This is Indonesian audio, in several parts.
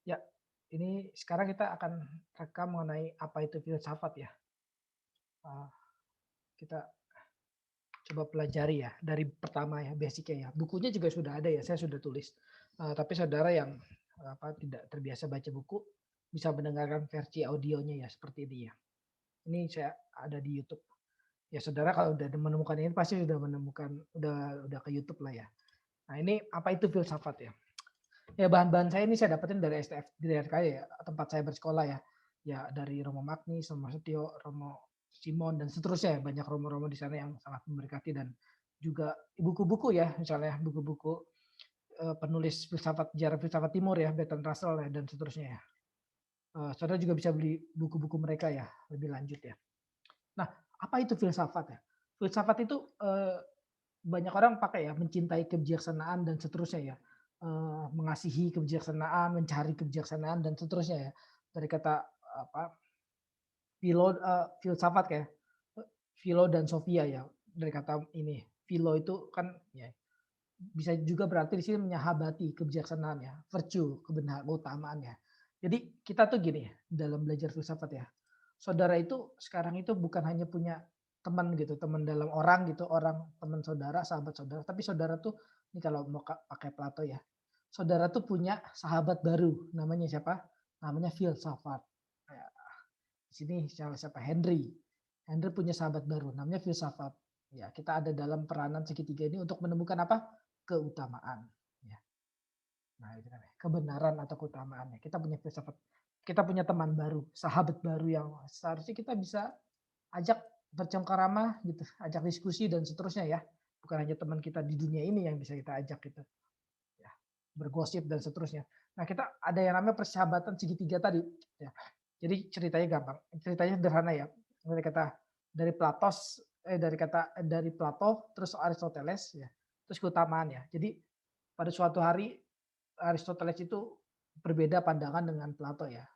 Ya, ini sekarang kita akan rekam mengenai apa itu filsafat ya. Eee, kita coba pelajari ya dari pertama ya, basic-nya ya. Bukunya juga sudah ada ya, saya sudah tulis. Tapi saudara yang, tidak terbiasa baca buku, bisa mendengarkan versi audionya ya, seperti ini ya. Ini saya ada di YouTube. Ya saudara kalau udah menemukan ini pasti sudah menemukan udah ke YouTube lah ya. Nah ini apa itu filsafat ya? Ya bahan-bahan saya ini saya dapetin dari STF dari RKY ya, tempat saya bersekolah ya. Ya dari Romo Magnis, Romo Setio, Romo Simon dan seterusnya ya, banyak romo-romo di sana yang sangat memberkati dan juga buku-buku ya, misalnya buku-buku, penulis sejarah filsafat timur ya, Bertrand Russell ya dan seterusnya ya. Saudara juga bisa beli buku-buku mereka ya, lebih lanjut ya. Nah, apa itu filsafat ya? Filsafat itu, banyak orang pakai ya, mencintai kebijaksanaan dan seterusnya ya, mengasihi kebijaksanaan, mencari kebijaksanaan dan seterusnya ya. Dari kata apa, filsafat kayak, philo dan sophia ya, dari kata ini, philo itu kan ya bisa juga berarti di sini menyahabati kebijaksanaan ya, virtue, keutamaan ya. Jadi kita tuh gini ya, dalam belajar filsafat ya, saudara itu sekarang itu bukan hanya punya teman gitu, teman dalam orang gitu, orang teman saudara, sahabat saudara, tapi saudara tuh ini kalau mau pakai Plato ya, saudara tuh punya sahabat baru, namanya siapa? Namanya filsafat. Kayak di sini siapa? Henry. Henry punya sahabat baru, namanya filsafat. Ya, kita ada dalam peranan segitiga ini untuk menemukan apa? Keutamaan. Ya. Nah, itu kan ya, kebenaran atau keutamaannya. Kita punya filsafat. Kita punya teman baru, sahabat baru yang seharusnya kita bisa ajak bercengkarama gitu, ajak diskusi dan seterusnya ya. Bukan hanya teman kita di dunia ini yang bisa kita ajak gitu. Ya, bergosip dan seterusnya. Nah, kita ada yang namanya persahabatan segitiga tadi. Ya. Jadi ceritanya gampang, ceritanya sederhana ya. Dari kata dari Plato terus Aristoteles ya, terus keutamaan ya. Jadi pada suatu hari Aristoteles itu berbeda pandangan dengan Plato ya.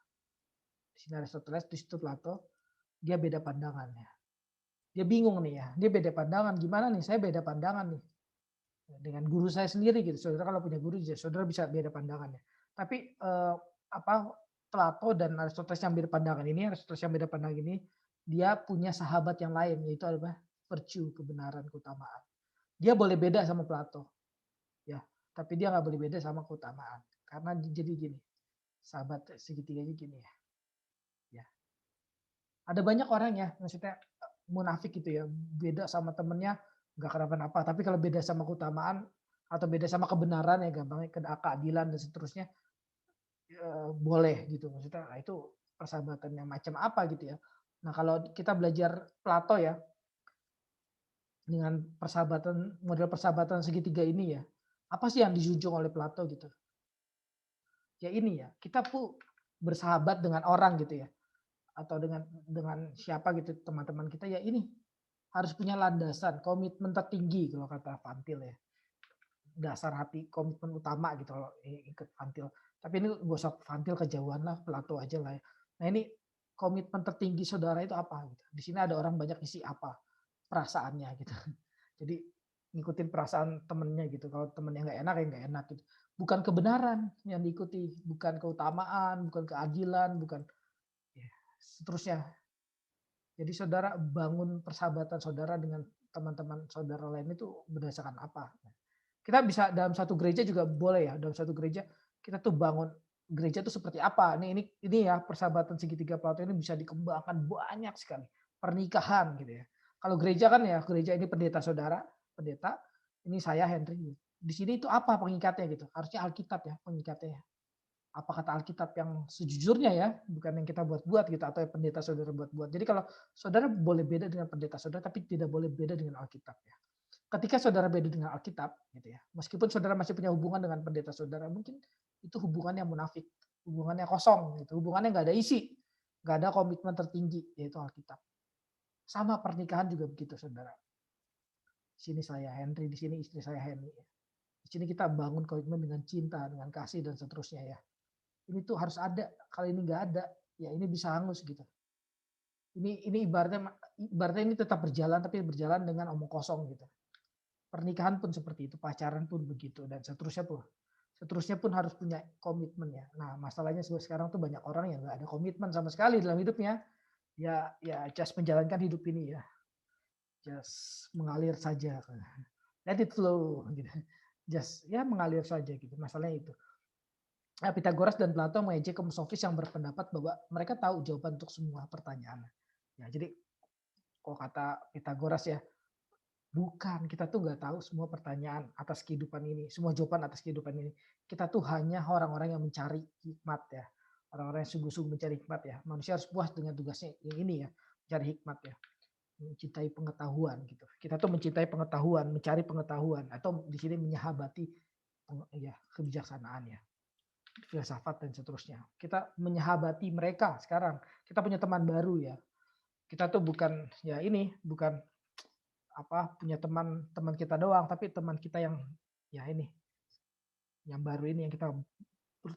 Di sini Aristoteles, di situ Plato, dia beda pandangan ya. Dia bingung nih ya, dia beda pandangan. Gimana nih? Saya beda pandangan nih dengan guru saya sendiri gitu. Saudara kalau punya guru, ya saudara bisa beda pandangan ya. Tapi apa Plato dan Aristoteles yang beda pandangan ini, Aristoteles yang beda pandangan ini, dia punya sahabat yang lain yaitu adalah virtue, kebenaran, keutamaan. Dia boleh beda sama Plato, ya, tapi dia nggak boleh beda sama keutamaan. Karena jadi gini, sahabat segitiganya gini ya. Ya, ada banyak orang ya, maksudnya munafik gitu ya, beda sama temennya nggak kenapa-napa, tapi kalau beda sama keutamaan atau beda sama kebenaran ya gampangnya keadilan dan seterusnya boleh gitu maksudnya. Nah, itu persahabatan yang macam apa gitu ya. Nah, kalau kita belajar Plato ya dengan model persahabatan segitiga ini ya, apa sih yang dijunjung oleh Plato gitu? Ya ini ya, kita tuh bersahabat dengan orang gitu ya, atau dengan siapa gitu teman-teman kita ya ini harus punya landasan, komitmen tertinggi kalau kata Fantil ya. Dasar hati komitmen utama gitu kalau ikut Fantil. Tapi ini gak usah Fantil kejauhan lah, Plato aja lah ya. Nah ini komitmen tertinggi saudara itu apa gitu. Di sini ada orang banyak isi apa perasaannya gitu. Jadi ngikutin perasaan temennya gitu. Kalau temennya nggak enak ya nggak enak gitu. Bukan kebenaran yang diikuti, bukan keutamaan, bukan keadilan, bukan ya, seterusnya. Jadi saudara bangun persahabatan saudara dengan teman-teman saudara lain itu berdasarkan apa? Kita bisa dalam satu gereja juga boleh ya, dalam satu gereja kita tuh bangun gereja tuh seperti apa. Ini ya persahabatan segitiga Plato ini bisa dikembangkan banyak sekali. Pernikahan gitu ya. Kalau gereja kan ya gereja ini pendeta saudara, pendeta, ini saya Henry. Di sini itu apa pengikatnya gitu? Harusnya Alkitab ya pengikatnya. Apa kata Alkitab yang sejujurnya ya, bukan yang kita buat-buat gitu atau yang pendeta saudara buat-buat. Jadi kalau saudara boleh beda dengan pendeta saudara, tapi tidak boleh beda dengan Alkitab ya. Ketika saudara beda dengan Alkitab, gitu ya, meskipun saudara masih punya hubungan dengan pendeta saudara, mungkin itu hubungannya munafik, hubungannya kosong, gitu, hubungannya nggak ada isi, nggak ada komitmen tertinggi, yaitu Alkitab. Sama pernikahan juga begitu, saudara. Di sini saya Henry, di sini istri saya Henry. Di sini kita bangun komitmen dengan cinta, dengan kasih dan seterusnya ya. Ini tuh harus ada. Kalau ini nggak ada, ya ini bisa hangus gitu. Ini ibaratnya ini tetap berjalan tapi berjalan dengan omong kosong gitu. Pernikahan pun seperti itu, pacaran pun begitu dan seterusnya pun. seterusnya pun harus punya komitmen ya. Nah, masalahnya sekarang tuh banyak orang yang nggak ada komitmen sama sekali dalam hidupnya. Ya just menjalankan hidup ini ya, just mengalir saja, let it flow gitu. Just ya mengalir saja gitu, masalahnya itu. Nah, Pythagoras dan Plato mengejek kaum sofis yang berpendapat bahwa mereka tahu jawaban untuk semua pertanyaan. Ya, jadi kalau kata Pythagoras ya, bukan, kita tuh nggak tahu semua pertanyaan atas kehidupan ini, semua jawaban atas kehidupan ini. Kita tuh hanya orang-orang yang mencari hikmat ya. Orang-orang yang sungguh-sungguh mencari hikmat ya. Manusia harus puas dengan tugasnya yang ini ya, mencari hikmat ya. Mencintai pengetahuan gitu. Kita tuh mencintai pengetahuan, mencari pengetahuan atau di sini menyahabati ya kebijaksanaan ya, filsafat dan seterusnya. Kita menyahabati mereka sekarang. Kita punya teman baru ya. Kita tuh bukan ya ini, bukan punya teman-teman kita doang, tapi teman kita yang ya ini, yang baru ini yang kita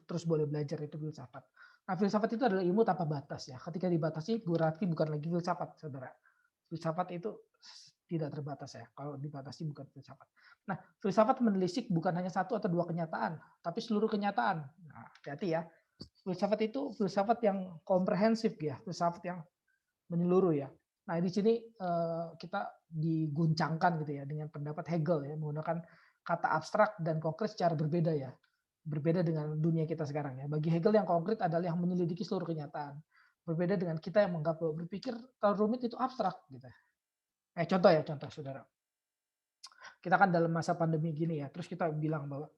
terus boleh belajar itu filsafat. Nah, filsafat itu adalah ilmu tanpa batas ya. Ketika dibatasi berarti bukan lagi filsafat, Saudara. Filsafat itu tidak terbatas ya. Kalau dibatasi bukan filsafat. Nah, filsafat menelisik bukan hanya satu atau dua kenyataan, tapi seluruh kenyataan. Nah, hati-hati ya. Filsafat itu filsafat yang komprehensif ya, filsafat yang menyeluruh ya. Nah, di sini kita diguncangkan gitu ya dengan pendapat Hegel ya, menggunakan kata abstrak dan konkret secara berbeda ya. Berbeda dengan dunia kita sekarang ya. Bagi Hegel yang konkret adalah yang menyelidiki seluruh kenyataan. Berbeda dengan kita yang menganggap bahwa berpikir terlalu rumit itu abstrak gitu. Contoh ya, contoh Saudara. Kita kan dalam masa pandemi gini ya, terus kita bilang bahwa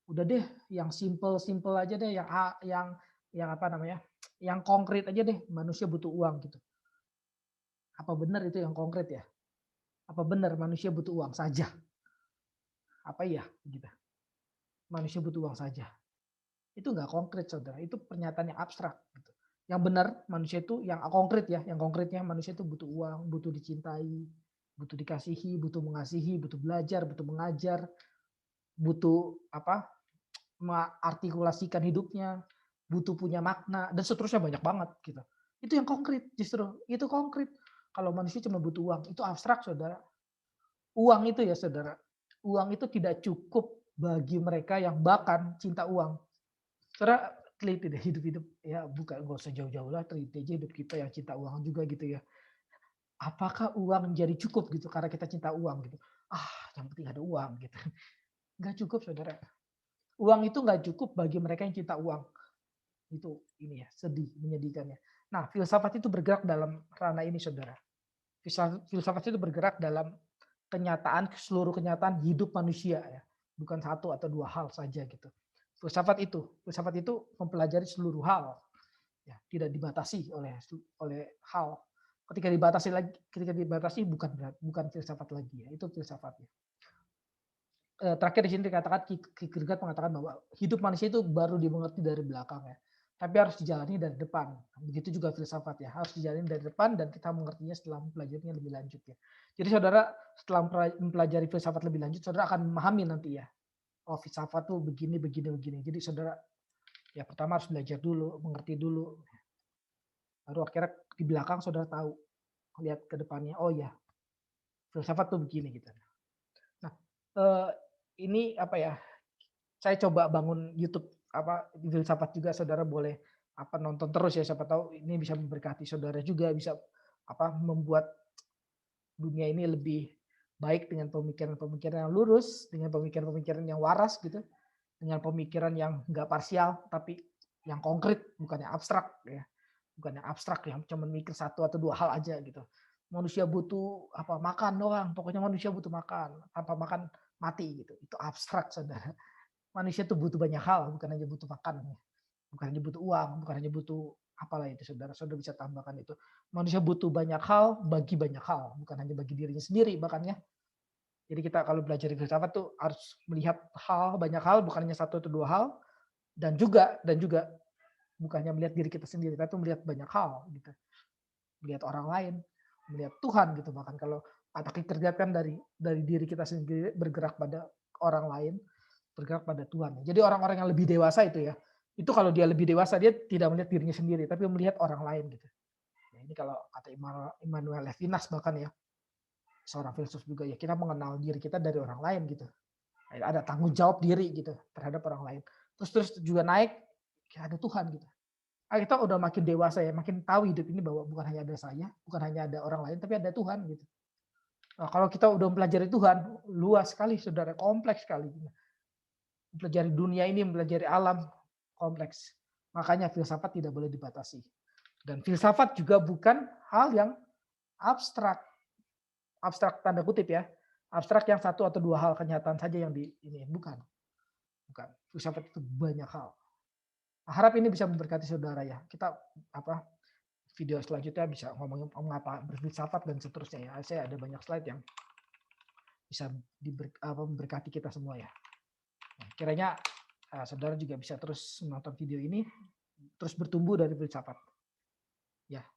udah deh yang simple-simple aja deh, yang apa namanya? Yang konkret aja deh, manusia butuh uang gitu. Apa benar itu yang konkret ya? Apa benar manusia butuh uang saja? Apa iya gitu? Manusia butuh uang saja. Itu nggak konkret, Saudara. Itu pernyataan yang abstrak gitu. Yang benar manusia itu yang konkret ya, yang konkretnya manusia itu butuh uang, butuh dicintai, butuh dikasihi, butuh mengasihi, butuh belajar, butuh mengajar, butuh mengartikulasikan hidupnya, butuh punya makna dan seterusnya banyak banget gitu. Itu yang konkret justru, itu konkret. Kalau manusia cuma butuh uang, itu abstrak, Saudara. Uang itu ya Saudara, uang itu tidak cukup bagi mereka yang bahkan cinta uang. Saudara teliti deh hidup-hidup ya, bukan nggak usah jauh-jauh lah, teliti aja hidup kita yang cinta uang juga gitu ya. Apakah uang menjadi cukup gitu karena kita cinta uang gitu? Yang penting ada uang gitu. Nggak cukup Saudara. Uang itu nggak cukup bagi mereka yang cinta uang. Itu ini ya, sedih, menyedihkannya. Nah, filsafat itu bergerak dalam ranah ini Saudara. Filsafat itu bergerak dalam seluruh kenyataan hidup manusia ya, bukan satu atau dua hal saja gitu. Filsafat itu mempelajari seluruh hal, ya, tidak dibatasi oleh hal. Ketika dibatasi bukan filsafat lagi ya, itu filsafatnya. Terakhir di sini dikatakan Kierkegaard mengatakan bahwa hidup manusia itu baru dimengerti dari belakang ya, tapi harus dijalani dari depan. Begitu juga filsafat ya, harus dijalani dari depan dan kita mengertinya setelah mempelajarinya lebih lanjut ya. Jadi Saudara setelah mempelajari filsafat lebih lanjut, Saudara akan memahami nanti ya, oh filsafat tuh begini begini begini. Jadi Saudara ya pertama harus belajar dulu, mengerti dulu. Baru akhirnya di belakang Saudara tahu, lihat ke depannya, oh ya, filsafat tuh begini gitu. Nah, ini saya coba bangun YouTube filsafat juga Saudara boleh nonton terus ya, siapa tahu ini bisa memberkati Saudara juga, bisa membuat dunia ini lebih baik dengan pemikiran-pemikiran yang lurus, dengan pemikiran-pemikiran yang waras gitu, dengan pemikiran yang enggak parsial tapi yang konkret, bukan yang abstrak ya. Bukan yang abstrak yang cuma mikir satu atau dua hal aja gitu. Manusia butuh makan doang, pokoknya manusia butuh makan, tanpa makan mati gitu. Itu abstrak Saudara. Manusia tuh butuh banyak hal, bukan hanya butuh makan. Bukan hanya butuh uang, bukan hanya butuh apalah itu Saudara. Saudara bisa tambahkan itu. Manusia butuh banyak hal bagi banyak hal, bukan hanya bagi dirinya sendiri bahkan ya. Jadi kita kalau belajar filsafat tuh harus melihat banyak hal, bukan hanya satu atau dua hal, dan juga bukan hanya melihat diri kita sendiri, tapi melihat banyak hal gitu. Melihat orang lain, melihat Tuhan gitu. Bahkan kalau kata Kierkegaard kan dari diri kita sendiri bergerak pada orang lain, bergerak pada Tuhan. Jadi orang-orang yang lebih dewasa itu kalau dia lebih dewasa dia tidak melihat dirinya sendiri, tapi melihat orang lain gitu. Ya, ini kalau kata Immanuel Levinas bahkan ya, seorang filsuf juga ya, kita mengenal diri kita dari orang lain gitu. ada tanggung jawab diri gitu terhadap orang lain. Terus juga naik, ya ada Tuhan gitu. Kita udah makin dewasa ya, makin tahu hidup ini bahwa bukan hanya ada saya, bukan hanya ada orang lain, tapi ada Tuhan gitu. Nah, kalau kita udah mempelajari Tuhan, luas sekali saudara, kompleks sekali. Mempelajari dunia ini, mempelajari alam, kompleks. Makanya filsafat tidak boleh dibatasi. Dan filsafat juga bukan hal yang abstrak. Abstrak tanda kutip ya. Abstrak yang satu atau dua hal kenyataan saja yang ini bukan. Bukan. Filsafat itu banyak hal. Harap ini bisa memberkati saudara ya. Kita video selanjutnya bisa ngomongin mengapa berfilsafat dan seterusnya ya. Saya ada banyak slide yang bisa memberkati kita semua ya. Nah, kiranya saudara juga bisa terus menonton video ini, terus bertumbuh dari filsafat. Ya,